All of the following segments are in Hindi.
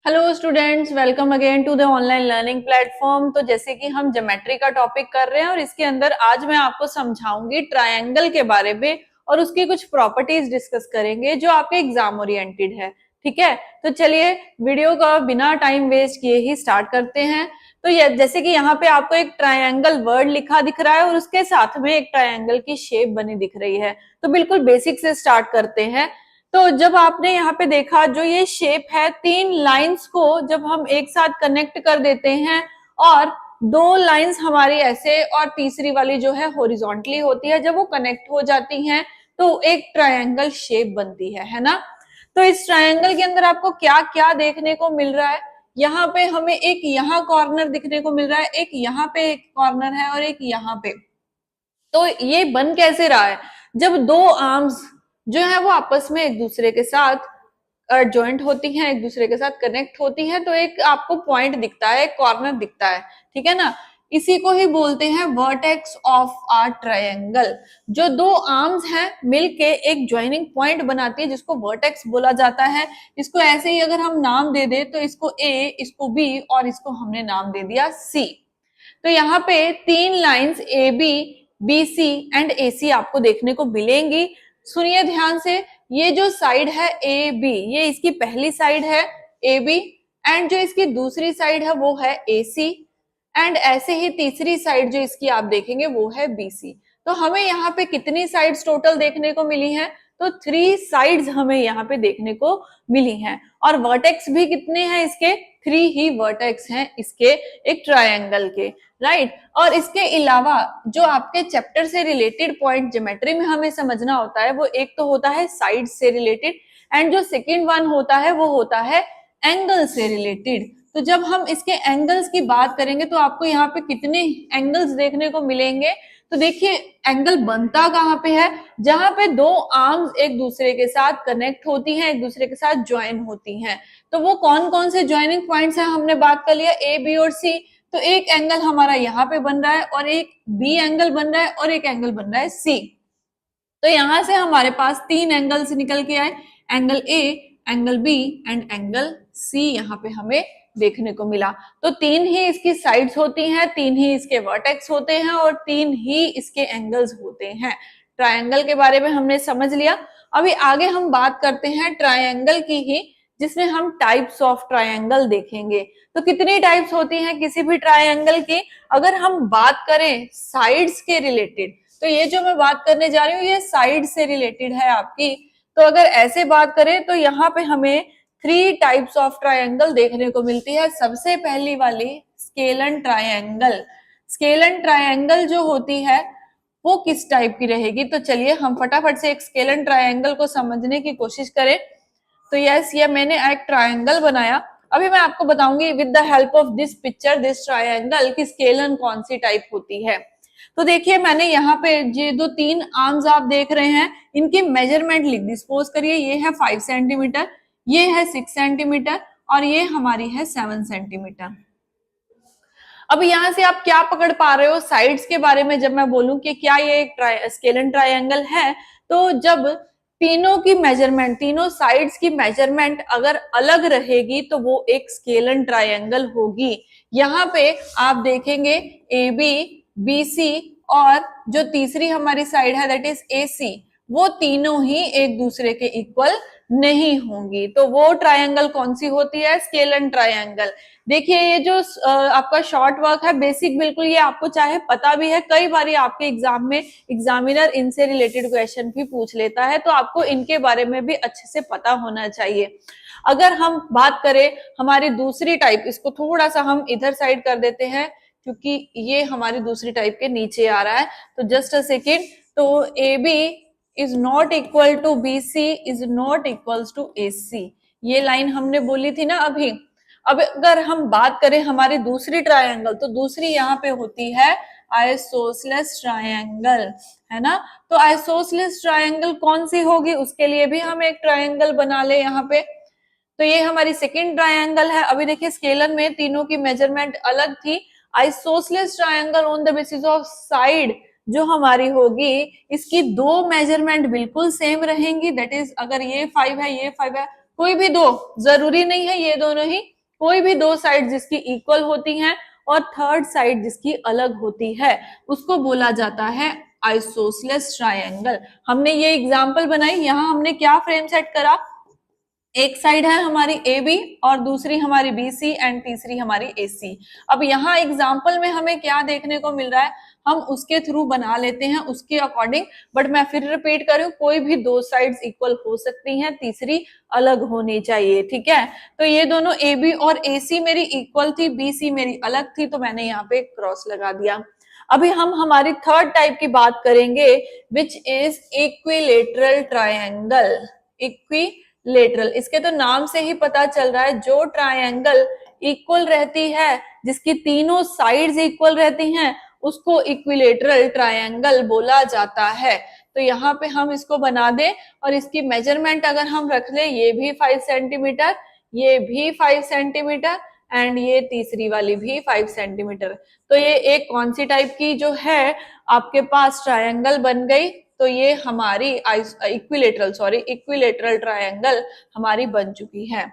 Hello students, welcome again to the online learning platform. तो जैसे कि हम ज्योमेट्री का टॉपिक कर रहे हैं और इसके अंदर आज मैं आपको समझाऊंगी ट्रायंगल के बारे में और उसकी कुछ प्रॉपर्टीज डिस्कस करेंगे जो आपके एग्जाम ओरिएंटेड है। ठीक है, तो चलिए वीडियो का बिना टाइम वेस्ट किए ही स्टार्ट करते हैं। तो ये जैसे कि यहाँ पे आपको एक ट्रायंगल वर्ड लिखा दिख रहा है और उसके साथ में एक ट्रायंगल की शेप बनी दिख रही है। तो बिल्कुल बेसिक से स्टार्ट करते हैं। तो जब आपने यहाँ पे देखा जो ये शेप है, तीन लाइंस को जब हम एक साथ कनेक्ट कर देते हैं और दो लाइंस हमारी ऐसे और तीसरी वाली जो है हॉरिजॉन्टली होती है, जब वो कनेक्ट हो जाती हैं तो एक ट्रायंगल शेप बनती है ना। तो इस ट्रायंगल के अंदर आपको क्या क्या देखने को मिल रहा है? यहाँ पे हमें एक यहाँ कॉर्नर दिखने को मिल रहा है, एक यहाँ पे एक कॉर्नर है और एक यहाँ पे। तो ये बन कैसे रहा है? जब दो आर्म्स जो है वो आपस में एक दूसरे के साथ ज्वाइंट होती हैं, एक दूसरे के साथ कनेक्ट होती हैं, तो एक आपको पॉइंट दिखता है, एक कॉर्नर दिखता है। ठीक है ना, इसी को ही बोलते हैं वर्टेक्स ऑफ आ ट्रायंगल। जो दो आर्म्स हैं मिलके एक ज्वाइनिंग पॉइंट बनाती है जिसको वर्टेक्स बोला जाता है। इसको ऐसे ही अगर हम नाम दे दे तो इसको ए, इसको बी और इसको हमने नाम दे दिया सी। तो यहाँ पे तीन lines A B, B C and A C आपको देखने को मिलेंगी। सुनिए ध्यान से, ये जो साइड है ए बी, ये इसकी पहली साइड है ए बी एंड जो इसकी दूसरी साइड है वो है ए सी एंड ऐसे ही तीसरी साइड जो इसकी आप देखेंगे वो है बी सी। तो हमें यहाँ पे कितनी साइड्स टोटल देखने को मिली हैं? तो 3 साइड्स हमें यहाँ पे देखने को मिली हैं। और वर्टेक्स भी कितने हैं इसके? 3 ही वर्टेक्स हैं इसके एक ट्रायंगल के, राइट। और इसके अलावा जो आपके चैप्टर से रिलेटेड पॉइंट ज्योमेट्री में हमें समझना होता है वो एक तो होता है साइड से रिलेटेड एंड जो सेकेंड वन होता है वो होता है एंगल से रिलेटेड। तो जब हम इसके एंगल्स की बात करेंगे तो आपको यहाँ पे कितने एंगल्स देखने को मिलेंगे? तो देखिए, एंगल बनता कहाँ पे है? जहां पे दो आर्म्स एक दूसरे के साथ कनेक्ट होती हैं, एक दूसरे के साथ ज्वाइन होती हैं। तो वो कौन कौन से ज्वाइनिंग पॉइंट्स हैं हमने बात कर लिया, ए बी और सी। तो एक एंगल हमारा यहाँ पे बन रहा है और एक बी एंगल बन रहा है और एक एंगल बन रहा है सी। तो यहां से हमारे पास 3 एंगल्स निकल के आए, angle A, angle B and angle C यहाँ पे हमें देखने को मिला। तो 3 ही इसकी साइड्स होती हैं, 3 ही इसके वर्टेक्स होते हैं और 3 ही इसके एंगल्स होते हैं। ट्रायंगल के बारे में हमने समझ लिया। अभी आगे हम बात करते हैं ट्रायंगल की ही, जिसमें हम टाइप्स ऑफ ट्रायंगल देखेंगे। तो कितनी टाइप्स होती हैं किसी भी ट्रायंगल की? अगर हम बात करें साइड्स के रिलेटेड, तो ये जो मैं बात करने जा रही हूँ ये साइड से रिलेटेड है आपकी। तो अगर ऐसे बात करें तो यहाँ पे हमें 3 टाइप्स ऑफ ट्रायंगल देखने को मिलती है। सबसे पहली वाली स्केलन ट्रायंगल। स्केलन ट्रायंगल जो होती है वो किस टाइप की रहेगी? तो चलिए हम फटाफट से एक स्केलन ट्रायंगल को समझने की कोशिश करें। तो यस, ये मैंने एक ट्रायंगल बनाया। अभी मैं आपको बताऊंगी with the help of this picture, this triangle की स्केलन कौन सी टाइप होती है। तो देखिए, मैंने यहाँ पे ये जो 3 आर्म्स आप देख रहे हैं इनकी मेजरमेंट लिख दी। सपोज करिए ये है 5 सेंटीमीटर, ये है 6 सेंटीमीटर और ये हमारी है 7 सेंटीमीटर। अब यहाँ से आप क्या पकड़ पा रहे हो साइड्स के बारे में? जब मैं बोलूं कि क्या ये एक स्केलन ट्रायंगल है, तो जब तीनों की मेजरमेंट, तीनों साइड्स की मेजरमेंट अगर अलग रहेगी तो वो एक स्केलन ट्रायंगल होगी। यहाँ पे आप देखेंगे ए बी, बी सी और जो तीसरी हमारी साइड है दैट इज ए सी, वो तीनों ही एक दूसरे के इक्वल नहीं होंगी। तो वो ट्रायंगल कौन सी होती है? Scalene triangle. देखिए, ये जो आपका शॉर्ट वर्क है बेसिक, बिल्कुल ये आपको चाहे पता भी है, कई बार आपके एग्जाम में एग्जामिनर इनसे रिलेटेड क्वेश्चन भी पूछ लेता है, तो आपको इनके बारे में भी अच्छे से पता होना चाहिए। अगर हम बात करें हमारी दूसरी टाइप, इसको थोड़ा सा हम इधर साइड कर देते हैं क्योंकि ये हमारी दूसरी टाइप के नीचे आ रहा है। तो जस्ट अ सेकेंड, तो A B is not equal to B C is not equals to A C, ये लाइन हमने बोली थी ना अभी। अब अगर हम बात करें हमारी दूसरी ट्रायंगल, तो दूसरी यहाँ पे होती है आइसोसेलेस ट्रायंगल, है ना। तो आइसोसेलेस ट्रायंगल कौन सी होगी? उसके लिए भी हम एक ट्रायंगल बना ले यहाँ पे। तो ये हमारी सेकेंड ट्रायंगल है। अभी देखिए, स्केलर में तीनों की मेजरमेंट अलग थी। Isosceles triangle on the basis of side जो हमारी होगी, इसकी 2 मेजरमेंट बिल्कुल सेम रहेंगी। दैट इज, अगर ये 5 है ये 5 है, कोई भी 2, जरूरी नहीं है ये दोनों ही कोई भी दो साइड जिसकी इक्वल होती हैं और थर्ड साइड जिसकी अलग होती है उसको बोला जाता है आइसोसेलेस ट्रायंगल। हमने ये एग्जांपल बनाई, यहाँ हमने क्या फ्रेम सेट करा, एक साइड है हमारी ए बी और दूसरी हमारी बी सी एंड तीसरी हमारी ए सी। अब यहाँ एग्जाम्पल में हमें क्या देखने को मिल रहा है, हम उसके थ्रू बना लेते हैं उसके अकॉर्डिंग, बट मैं फिर रिपीट करूं, कोई भी दो साइड्स इक्वल हो सकती हैं, तीसरी अलग होनी चाहिए, ठीक है। तो ये दोनों ए बी और ए सी मेरी इक्वल थी, बी सी मेरी अलग थी, तो मैंने यहाँ पे क्रॉस लगा दिया। अभी हम हमारी थर्ड टाइप की बात करेंगे which is equilateral triangle. Equilateral, इसके तो नाम से ही पता चल रहा है, जो ट्रायंगल इक्वल रहती है, जिसकी तीनों साइड्स इक्वल रहती हैं, उसको इक्विलेटरल ट्रायंगल बोला जाता है। तो यहाँ पे हम इसको बना दें और इसकी मेजरमेंट अगर हम रख ले, ये भी 5 सेंटीमीटर, ये भी 5 सेंटीमीटर एंड ये तीसरी वाली भी 5 सेंटीमीटर। तो ये एक कौन सी टाइप की जो है आपके पास ट्रायंगल बन गई, तो ये हमारी इक्विलेटरल ट्रायंगल हमारी बन चुकी है।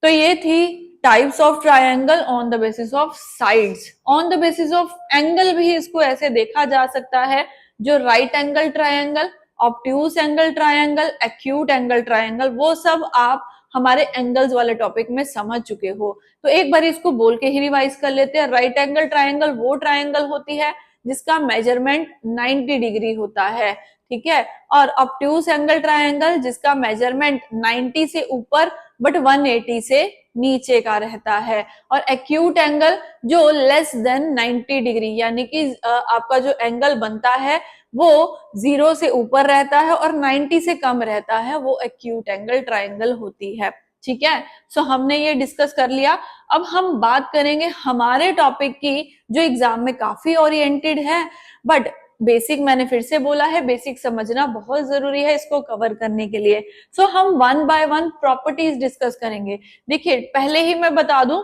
तो ये थी types of triangle on the basis of sides. On the basis of angle भी इसको ऐसे देखा जा सकता है, जो right angle triangle, obtuse angle triangle, acute angle triangle, वो सब आप हमारे एंगल्स वाले टॉपिक में समझ चुके हो। तो एक बार इसको बोल के ही रिवाइज कर लेते हैं। राइट एंगल ट्रायंगल वो ट्रायंगल होती है जिसका मेजरमेंट 90 डिग्री होता है, ठीक है। और ऑब्ट्यूज एंगल ट्रायंगल जिसका मेजरमेंट 90 से ऊपर बट 180 से नीचे का रहता है। और एक्यूट एंगल जो लेस देन 90 डिग्री, यानी कि आपका जो एंगल बनता है वो 0 से ऊपर रहता है और 90 से कम रहता है, वो एक्यूट एंगल ट्रायंगल होती है, ठीक है। सो हमने ये डिस्कस कर लिया। अब हम बात करेंगे हमारे टॉपिक की जो एग्जाम में काफी ओरिएंटेड है, बट बेसिक मैंने फिर से बोला है, बेसिक समझना बहुत जरूरी है इसको कवर करने के लिए। सो हम one by one properties discuss करेंगे। देखिए पहले ही मैं बता दूं,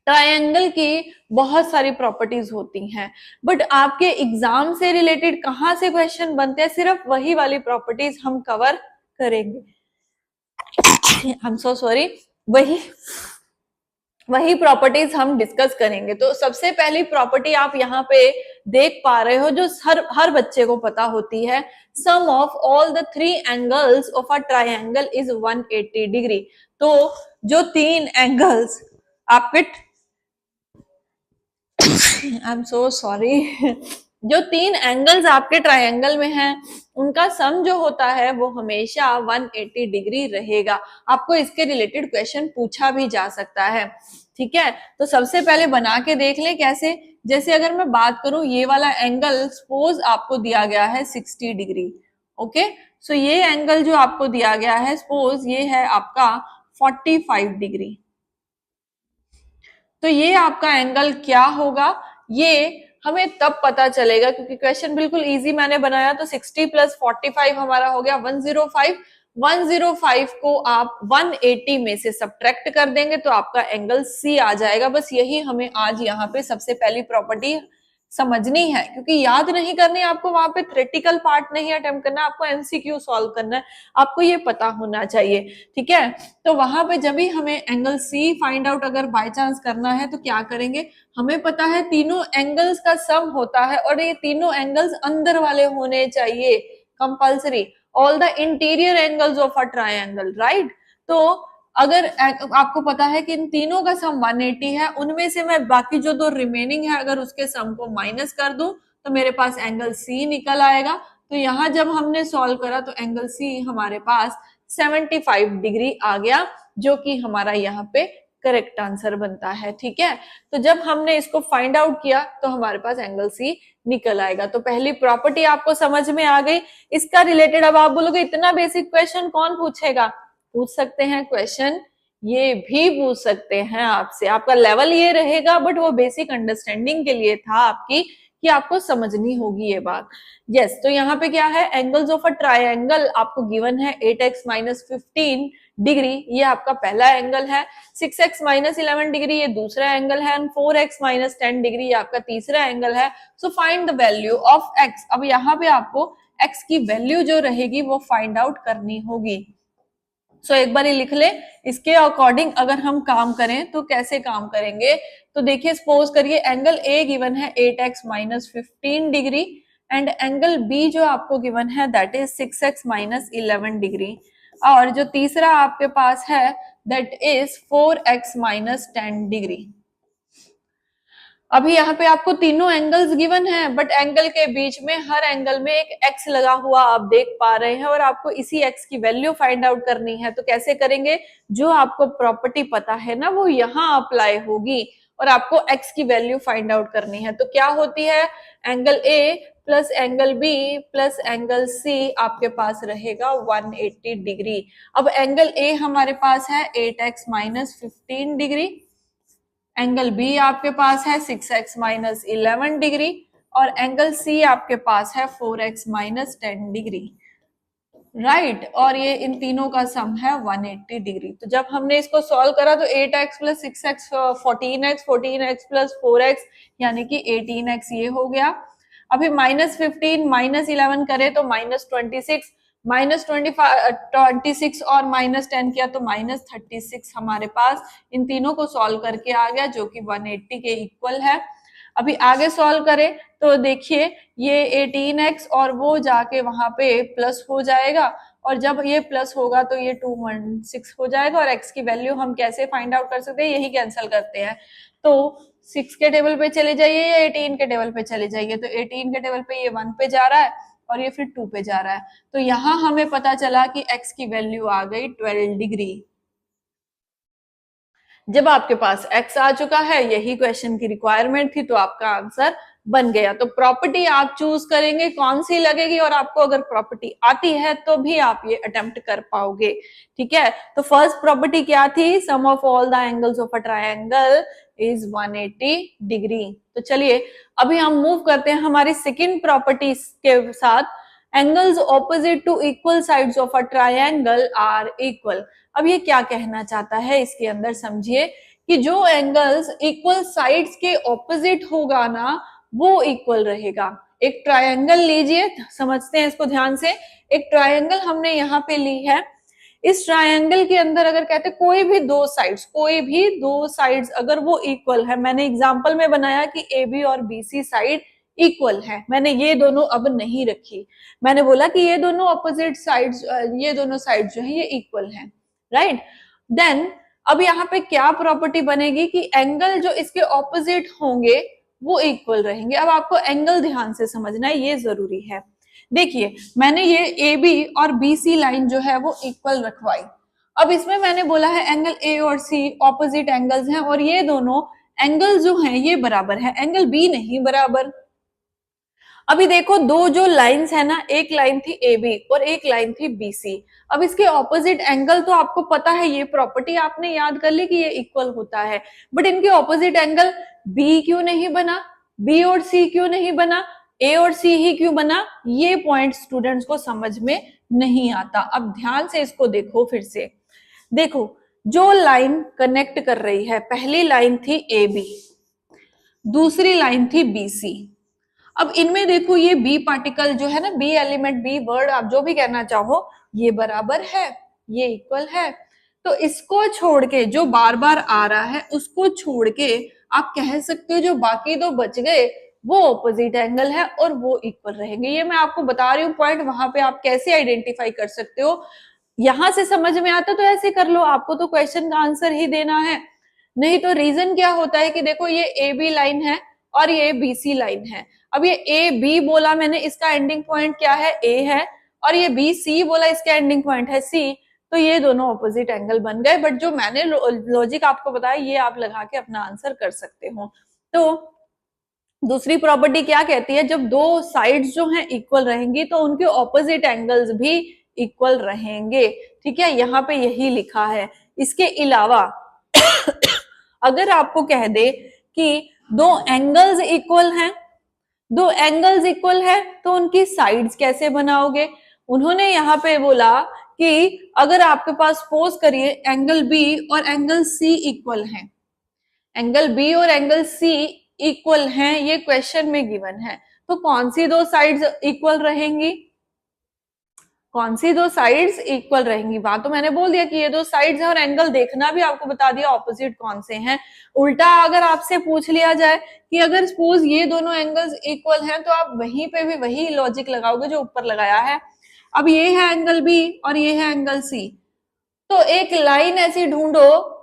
ट्रायंगल की बहुत सारी प्रॉपर्टीज होती हैं, बट आपके एग्जाम से रिलेटेड कहां से क्वेश्चन बनते हैं, सिर्फ वही वाली प्रॉपर्टीज हम कवर करेंगे। आई एम सो सॉरी, वही प्रॉपर्टीज हम डिस्कस करेंगे। तो सबसे पहली प्रॉपर्टी आप यहाँ पे देख पा रहे हो, जो हर बच्चे को पता होती है, sum of all the 3 angles of a triangle is 180 degree. तो जो 3 एंगल्स आपके आई एम सो सॉरी जो 3 एंगल्स आपके ट्रायंगल में हैं, उनका सम जो होता है वो हमेशा 180 डिग्री रहेगा। आपको इसके रिलेटेड क्वेश्चन पूछा भी जा सकता है, ठीक है। तो सबसे पहले बना के देख ले कैसे। जैसे अगर मैं बात करूं, ये वाला एंगल सपोज आपको दिया गया है 60 डिग्री, ओके। सो ये एंगल जो आपको दिया गया है, सपोज ये है आपका 45 डिग्री। तो ये आपका एंगल क्या होगा, ये हमें तब पता चलेगा, क्योंकि क्वेश्चन बिल्कुल इजी मैंने बनाया। तो 60 प्लस 45 हमारा हो गया 105। 105 को आप 180 में से सब्ट्रैक्ट कर देंगे तो आपका एंगल सी आ जाएगा। बस यही हमें आज यहाँ पे सबसे पहली प्रॉपर्टी समझनी है, क्योंकि याद नहीं करनी आपको, वहां पे थ्योरेटिकल पार्ट नहीं अटेम्प्ट करना, आपको एमसीक्यू सॉल्व करना है, आपको ये पता होना चाहिए, ठीक है। तो वहां पे जब भी हमें एंगल सी फाइंड आउट अगर बाय चांस करना है तो क्या करेंगे, हमें पता है तीनों एंगल्स का सम होता है और ये तीनों एंगल्स अंदर वाले होने चाहिए, compulsory, all the interior angles of a triangle, right. तो अगर आपको पता है कि इन तीनों का सम 180 है, उनमें से मैं बाकी जो 2 रिमेनिंग है अगर उसके सम को माइनस कर दूं तो मेरे पास एंगल सी निकल आएगा। तो यहाँ जब हमने सॉल्व करा तो एंगल सी हमारे पास 75 डिग्री आ गया, जो कि हमारा यहाँ पे करेक्ट आंसर बनता है, ठीक है। तो जब हमने इसको फाइंड आउट किया तो हमारे पास एंगल सी निकल आएगा। तो पहली प्रॉपर्टी आपको समझ में आ गई। इसका रिलेटेड अब आप बोलोगे इतना बेसिक क्वेश्चन कौन पूछेगा, पूछ सकते हैं क्वेश्चन, ये भी पूछ सकते हैं आपसे, आपका लेवल ये रहेगा, बट वो बेसिक अंडरस्टैंडिंग के लिए था आपकी, कि आपको समझनी होगी ये बात। यस, तो यहाँ पे क्या है, एंगल्स ऑफ अ ट्रायंगल आपको गिवन है 8x माइनस 15 डिग्री, ये आपका पहला एंगल है। 6x माइनस 11 डिग्री ये दूसरा एंगल है, एंड 4x माइनस 10 डिग्री ये आपका तीसरा एंगल है। So find the value of x। अब यहाँ पे आपको x की वैल्यू जो रहेगी वो फाइंड आउट करनी होगी। सो एक बार ये लिख ले। इसके अकॉर्डिंग अगर हम काम करें तो कैसे काम करेंगे, तो देखिए सपोज करिए एंगल ए गिवन है 8x minus 15 degree and angle B जो आपको गिवन है that is 6x minus 11 degree, और जो तीसरा आपके पास है that is 4x minus 10 degree. अभी यहाँ पे आपको तीनों एंगल्स गिवन है, बट एंगल के बीच में हर एंगल में एक एक्स लगा हुआ आप देख पा रहे हैं, और आपको इसी एक्स की वैल्यू फाइंड आउट करनी है। तो कैसे करेंगे, जो आपको प्रॉपर्टी पता है ना वो यहाँ अप्लाई होगी, और आपको एक्स की वैल्यू फाइंड आउट करनी है। तो क्या होती है, angle A plus angle B plus angle C आपके पास रहेगा 180 डिग्री। अब एंगल ए हमारे पास है 8x minus 15 degree, angle B आपके पास है 6x माइनस 11 डिग्री, और एंगल सी आपके पास है 4x माइनस 10 डिग्री, राइट। और ये इन तीनों का सम है 180 डिग्री। तो जब हमने इसको सॉल्व करा तो 8x plus 6x 14x, 14x plus 4x यानी कि 18x ये हो गया। अभी माइनस 15 माइनस 11 करे तो माइनस 26, माइनस 26 और माइनस 10 किया तो माइनस 36 हमारे पास इन तीनों को सॉल्व करके आ गया, जो कि 180 के इक्वल है। अभी आगे सॉल्व करें तो देखिए ये 18x और वो जाके वहां पे प्लस हो जाएगा, और जब ये प्लस होगा तो ये 216 हो जाएगा, और x की वैल्यू हम कैसे फाइंड आउट कर सकते हैं, यही कैंसिल करते हैं। तो 6 के टेबल पे चले जाइए या 18 के टेबल पे चले जाइए, तो 18 के टेबल पे ये 1 पे जा रहा है और ये फिर 2 पे जा रहा है। तो यहां हमें पता चला कि x की वैल्यू आ गई 12 डिग्री। जब आपके पास x आ चुका है, यही क्वेश्चन की रिक्वायरमेंट थी, तो आपका आंसर बन गया। तो प्रॉपर्टी आप चूज करेंगे कौन सी लगेगी, और आपको अगर प्रॉपर्टी आती है तो भी आप ये अटेम्प्ट कर पाओगे, ठीक है। तो फर्स्ट प्रॉपर्टी क्या थी, sum of all the angles of a triangle is 180 degree. तो चलिए अभी हम मूव करते हैं हमारी सेकेंड प्रॉपर्टी के साथ, angles opposite to equal sides of a triangle are equal. अब ये क्या कहना चाहता है, इसके अंदर समझिए कि जो एंगल्स इक्वल साइड्स के ऑपोजिट होगा ना वो इक्वल रहेगा। एक ट्रायंगल लीजिए, समझते हैं इसको ध्यान से। एक ट्रायंगल हमने यहाँ पे ली है, इस ट्रायंगल के अंदर अगर कहते कोई भी दो साइड्स अगर वो इक्वल है, मैंने एग्जांपल में बनाया कि ए बी और बी सी साइड इक्वल है, मैंने ये दोनों अब नहीं रखी, मैंने बोला कि ये दोनों ऑपोजिट साइड्स, ये दोनों साइड जो है ये इक्वल है, राइट। देन अब यहाँ पे क्या प्रॉपर्टी बनेगी कि एंगल जो इसके ऑपोजिट होंगे वो इक्वल रहेंगे। अब आपको एंगल ध्यान से समझना है, ये जरूरी है। देखिए मैंने ये ए बी और बी सी लाइन जो है वो इक्वल रखवाई। अब इसमें मैंने बोला है एंगल ए और सी ऑपोजिट एंगल्स हैं, और ये दोनों एंगल जो हैं ये बराबर है, एंगल बी नहीं बराबर। अभी देखो दो जो लाइंस है ना, एक लाइन थी ए बी और एक लाइन थी बी सी। अब इसके ऑपोजिट एंगल तो आपको पता है, ये प्रॉपर्टी आपने याद कर ली कि ये इक्वल होता है, बट इनके ऑपोजिट एंगल बी क्यों नहीं बना, बी और सी क्यों नहीं बना, ए और सी ही क्यों बना, ये पॉइंट स्टूडेंट्स को समझ में नहीं आता। अब ध्यान से इसको देखो फिर से, देखो जो लाइन कनेक्ट कर रही है, पहली लाइन थी ए बी, दूसरी लाइन थी बी सी। अब इनमें देखो ये बी पार्टिकल जो है ना, बी एलिमेंट, बी वर्ड, आप जो भी कहना चाहो, ये बराबर है, ये इक्वल है। तो इसको छोड़ के जो बार बार आ रहा है उसको छोड़ के आप कह सकते हो जो बाकी दो बच गए वो ऑपोजिट एंगल है और वो इक्वल रहेंगे। ये मैं आपको बता रही हूँ पॉइंट, वहां पे आप कैसे आइडेंटिफाई कर सकते हो। यहां से समझ में आता तो ऐसे कर लो, आपको तो क्वेश्चन का आंसर ही देना है। नहीं तो रीजन क्या होता है कि देखो ये ए बी लाइन है और ये बी सी लाइन है। अब ये ए बी बोला मैंने, इसका एंडिंग पॉइंट क्या है, ए है, और ये बी सी बोला इसका एंडिंग पॉइंट है सी। तो ये दोनों ऑपोजिट एंगल बन गए, बट जो मैंने लॉजिक आपको बताया ये आप लगा के अपना आंसर कर सकते हो। तो दूसरी प्रॉपर्टी क्या कहती है, जब दो साइड्स जो हैं इक्वल रहेंगी तो उनके ऑपोजिट एंगल्स भी इक्वल रहेंगे, ठीक है, यहाँ पे यही लिखा है। इसके अलावा अगर आपको कह दे कि दो एंगल्स इक्वल हैं, दो एंगल्स इक्वल है तो उनकी साइड्स कैसे बनाओगे, उन्होंने यहाँ पे बोला कि अगर आपके पास सपोज करिए एंगल बी और एंगल सी इक्वल हैं, एंगल बी और एंगल सी इक्वल हैं, ये क्वेश्चन में गिवन है, तो कौन सी दो साइड्स इक्वल रहेंगी, कौन सी दो साइड्स इक्वल रहेंगी? बात तो मैंने बोल दिया कि ये दो साइड्स है, और एंगल देखना भी आपको बता दिया ऑपोजिट कौन से हैं। उल्टा अगर आपसे पूछ लिया जाए कि अगर सपोज ये दोनों एंगल्स इक्वल हैं, तो आप वहीं पे भी वही लॉजिक लगाओगे जो ऊपर लगाया है। अब ये है एंगल बी और ये है एंगल सी, तो एक लाइन ऐसी ढूंढो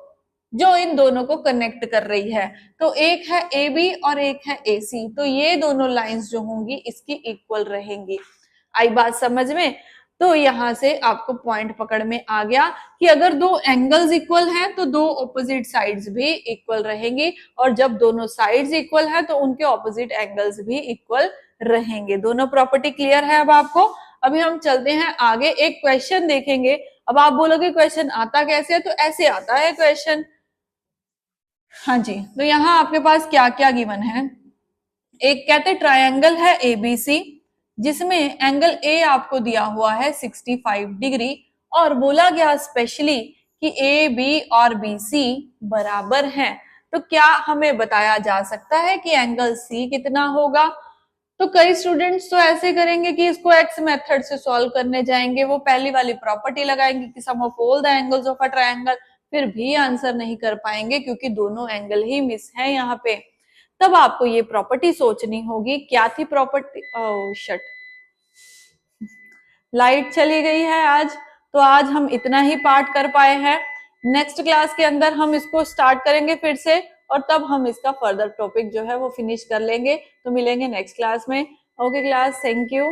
जो इन दोनों को कनेक्ट कर रही है। तो एक है ए बी और एक है ए सी, तो ये दोनों लाइंस जो होंगी इसकी इक्वल रहेंगी। आई बात समझ में? तो यहां से आपको पॉइंट पकड़ में आ गया कि अगर दो एंगल्स इक्वल हैं तो दो ऑपोजिट साइड्स भी इक्वल रहेंगी, और जब दोनों साइड्स इक्वल है तो उनके ऑपोजिट एंगल्स भी इक्वल रहेंगे। दोनों प्रॉपर्टी क्लियर है अब आपको? अभी हम चलते हैं आगे, एक क्वेश्चन देखेंगे। अब आप बोलोगे क्वेश्चन आता कैसे है? तो ऐसे आता है क्वेश्चन। हाँ जी, तो यहाँ आपके पास क्या क्या गिवन है? एक कहते ट्रायंगल है एबीसी, जिसमें एंगल ए आपको दिया हुआ है 65 डिग्री, और बोला गया स्पेशली कि ए बी और बी सी बराबर हैं। तो क्या हमें बताया जा सकता है कि एंगल सी कितना होगा? तो कई स्टूडेंट्स तो ऐसे करेंगे कि इसको एक्स मेथड से सॉल्व करने जाएंगे, वो पहली वाली प्रॉपर्टी लगाएंगे कि sum of all the angles of a triangle, फिर भी आंसर नहीं कर पाएंगे क्योंकि दोनों एंगल ही मिस है यहाँ पे। तब आपको ये प्रॉपर्टी सोचनी होगी, क्या थी प्रॉपर्टी? ओह शिट, लाइट चली गई है आज। तो आज हम इतना ही पार्ट कर पाए हैं। नेक्स्ट क्लास के अंदर हम इसको स्टार्ट करेंगे फिर से, और तब हम इसका फर्दर टॉपिक जो है वो फिनिश कर लेंगे। तो मिलेंगे नेक्स्ट क्लास में। Okay class, thank you.